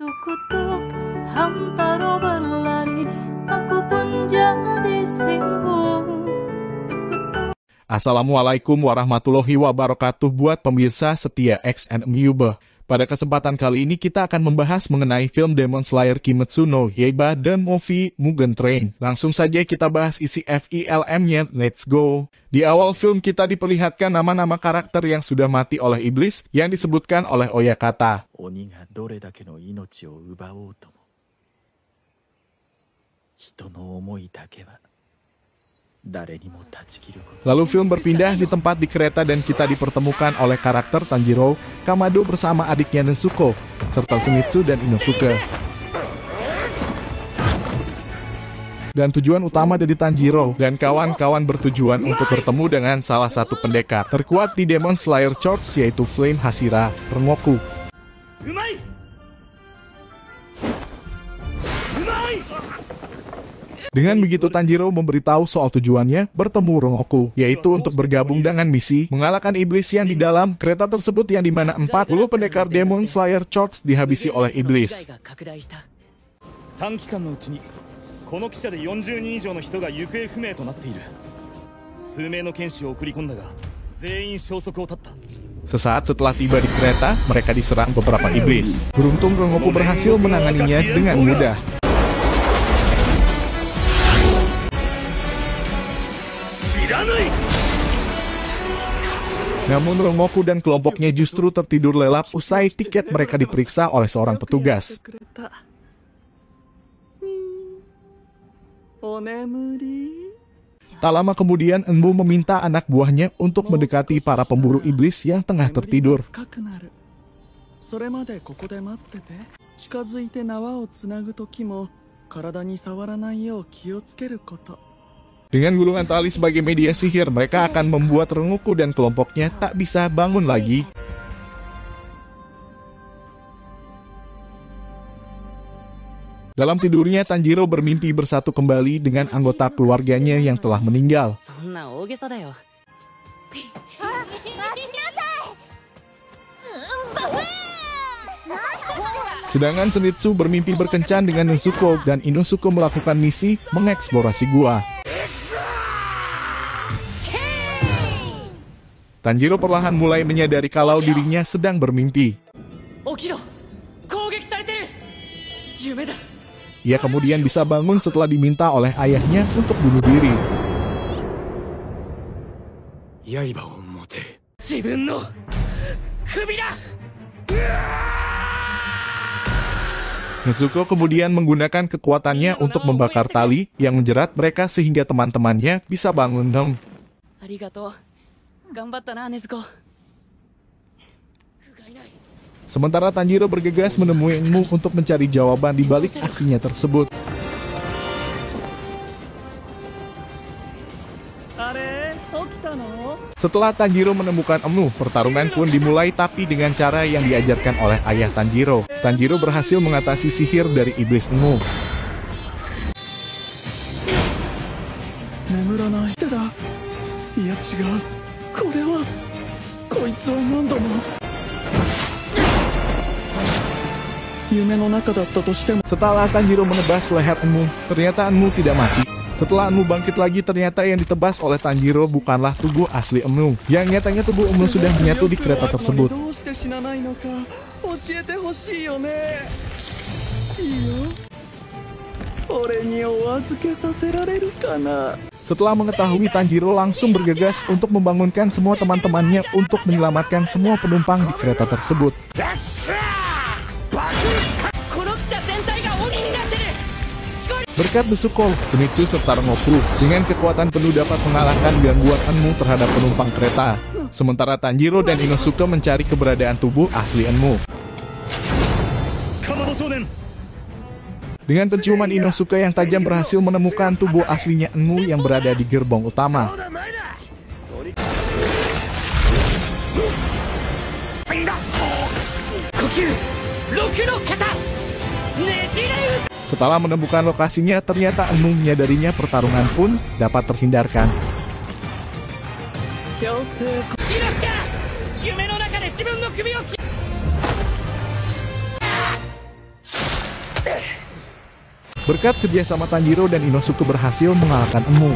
Tuk-tuk hamtaro berlari, aku pun jadi sibuk. Assalamualaikum warahmatullahi wabarakatuh buat pemirsa setia XNMUBE. Pada kesempatan kali ini kita akan membahas mengenai film Demon Slayer Kimetsu no Yaiba dan movie Mugen Train. Langsung saja kita bahas isi FILM-nya, let's go! Di awal film kita diperlihatkan nama-nama karakter yang sudah mati oleh iblis yang disebutkan oleh Oyakata. Lalu film berpindah di tempat di kereta dan kita dipertemukan oleh karakter Tanjiro, Kamado bersama adiknya Nezuko, serta Zenitsu dan Inosuke. Dan tujuan utama dari Tanjiro dan kawan-kawan bertujuan untuk bertemu dengan salah satu pendekar terkuat di Demon Slayer Church, yaitu Flame Hashira, Rengoku. Dengan begitu Tanjiro memberitahu soal tujuannya bertemu Rengoku, yaitu untuk bergabung dengan misi mengalahkan iblis yang di dalam kereta tersebut, yang dimana 40 pendekar Demon Slayer Church dihabisi oleh iblis. Sesaat setelah tiba di kereta, mereka diserang beberapa iblis. Beruntung Rengoku berhasil menanganinya dengan mudah. Namun Rengoku dan kelompoknya justru tertidur lelap usai tiket mereka diperiksa oleh seorang petugas. Tak lama kemudian Enmu meminta anak buahnya untuk mendekati para pemburu iblis yang tengah tertidur. Dengan gulungan tali sebagai media sihir, mereka akan membuat Rengoku dan kelompoknya tak bisa bangun lagi. Dalam tidurnya, Tanjiro bermimpi bersatu kembali dengan anggota keluarganya yang telah meninggal. Sedangkan Zenitsu bermimpi berkencan dengan Nezuko dan Inosuke melakukan misi mengeksplorasi gua. Tanjiro perlahan mulai menyadari kalau dirinya sedang bermimpi. Ia kemudian bisa bangun setelah diminta oleh ayahnya untuk bunuh diri. Nezuko kemudian menggunakan kekuatannya untuk membakar tali yang menjerat mereka sehingga teman-temannya bisa bangun. Sementara Tanjiro bergegas menemui Enmu untuk mencari jawaban di balik aksinya tersebut. Setelah Tanjiro menemukan Enmu, pertarungan pun dimulai, tapi dengan cara yang diajarkan oleh ayah Tanjiro. Tanjiro berhasil mengatasi sihir dari iblis Enmu. Setelah Tanjiro menebas leher Enmu, ternyata Enmu tidak mati. Setelah Enmu bangkit lagi, ternyata yang ditebas oleh Tanjiro bukanlah tubuh asli Enmu. Yang nyatanya tubuh Enmu sudah menyatu di kereta tersebut. Setelah mengetahui, Tanjiro langsung bergegas untuk membangunkan semua teman-temannya untuk menyelamatkan semua penumpang di kereta tersebut. Berkat Nezuko, Zenitsu serta Rengoku dengan kekuatan penuh dapat mengalahkan gangguan Enmu terhadap penumpang kereta. Sementara Tanjiro dan Inosuke mencari keberadaan tubuh asli Enmu. Dengan penciuman Inosuke yang tajam berhasil menemukan tubuh aslinya Enmu yang berada di gerbong utama. Setelah menemukan lokasinya, ternyata Enmu menyadarinya pertarungan pun dapat terhindarkan. Berkat kerjasama Tanjiro dan Inosuke berhasil mengalahkan Enmu.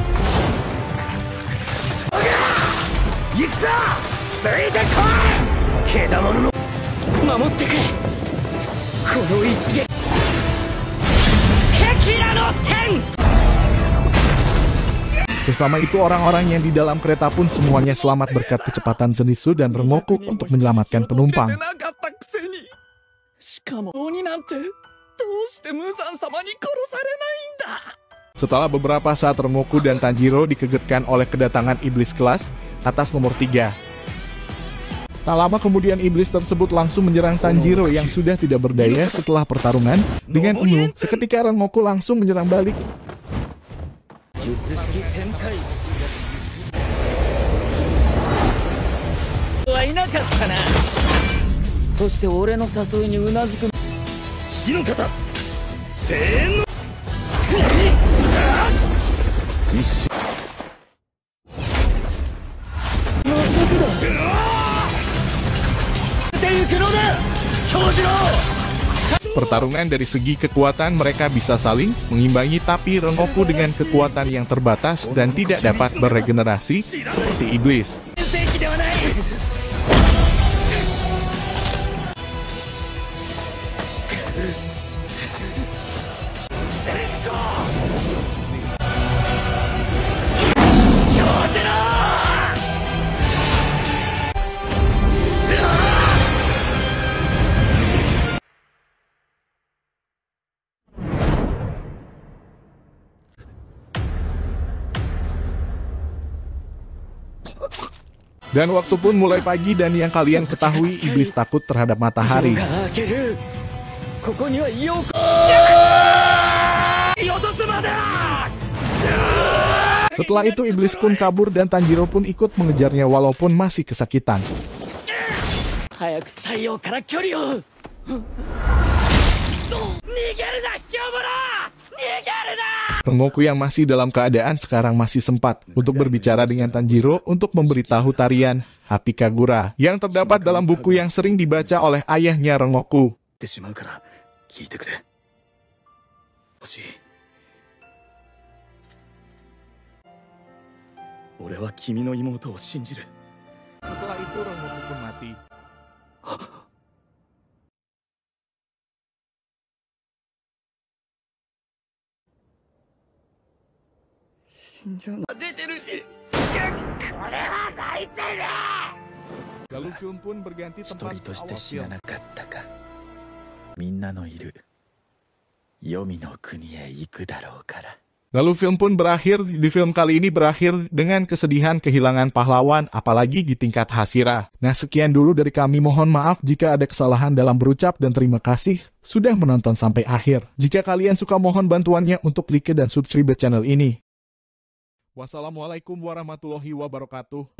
Bersama itu orang-orang yang di dalam kereta pun semuanya selamat berkat kecepatan Zenitsu dan Rengoku untuk menyelamatkan penumpang. Setelah beberapa saat Rengoku dan Tanjiro dikagetkan oleh kedatangan iblis kelas atas nomor 3. Tak lama kemudian iblis tersebut langsung menyerang Tanjiro yang sudah tidak berdaya setelah pertarungan dengan Enmu. Seketika Rengoku langsung menyerang balik. Pertarungan dari segi kekuatan mereka bisa saling mengimbangi, tapi Rengoku dengan kekuatan yang terbatas dan tidak dapat beregenerasi seperti iblis. Dan waktu pun mulai pagi dan yang kalian ketahui iblis takut terhadap matahari. Setelah itu iblis pun kabur dan Tanjiro pun ikut mengejarnya walaupun masih kesakitan. Rengoku yang masih dalam keadaan sekarang masih sempat untuk berbicara dengan Tanjiro untuk memberitahu tarian Hapi Kagura yang terdapat dalam buku yang sering dibaca oleh ayahnya Rengoku. Setelah itu Rengoku pun mati. Lalu film pun berganti tempat ke awal film. Lalu film pun berakhir, di film kali ini berakhir dengan kesedihan kehilangan pahlawan, apalagi di tingkat Hashira. Nah sekian dulu dari kami, mohon maaf jika ada kesalahan dalam berucap dan terima kasih sudah menonton sampai akhir. Jika kalian suka mohon bantuannya untuk like dan subscribe channel ini. Wassalamualaikum warahmatullahi wabarakatuh.